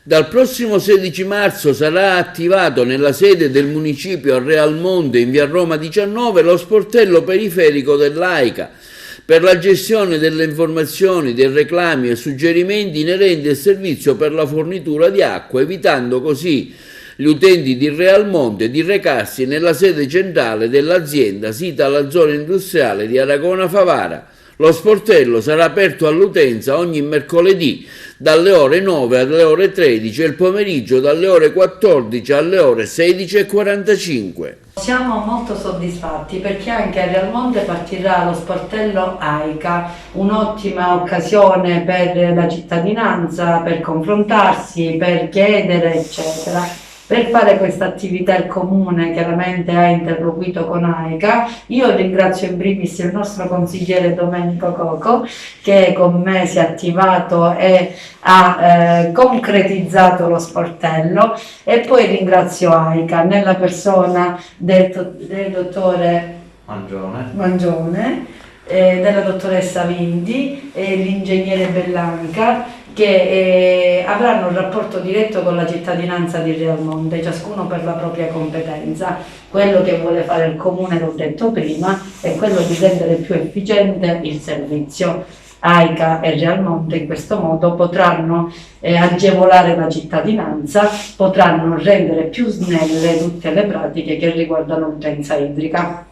Dal prossimo 16 marzo sarà attivato nella sede del municipio a Realmonte in via Roma 19 lo sportello periferico dell'AICA per la gestione delle informazioni, dei reclami e suggerimenti inerenti al servizio per la fornitura di acqua, evitando così gli utenti di Realmonte di recarsi nella sede centrale dell'azienda sita alla zona industriale di Aragona Favara. Lo sportello sarà aperto all'utenza ogni mercoledì dalle ore 9 alle ore 13 e il pomeriggio dalle ore 14 alle ore 16:45. Siamo molto soddisfatti perché anche a Realmonte partirà lo sportello AICA, un'ottima occasione per la cittadinanza, per confrontarsi, per chiedere, eccetera. Per fare questa attività il Comune chiaramente ha interloquito con AICA. Io ringrazio in primis il nostro consigliere Domenico Coco che con me si è attivato e ha concretizzato lo sportello, e poi ringrazio AICA nella persona del dottore Mangione, della dottoressa Vindi e l'ingegnere Bellanca, che avranno un rapporto diretto con la cittadinanza di Realmonte, ciascuno per la propria competenza. Quello che vuole fare il Comune, l'ho detto prima, è quello di rendere più efficiente il servizio. AICA e Realmonte in questo modo potranno agevolare la cittadinanza, potranno rendere più snelle tutte le pratiche che riguardano l'utenza idrica.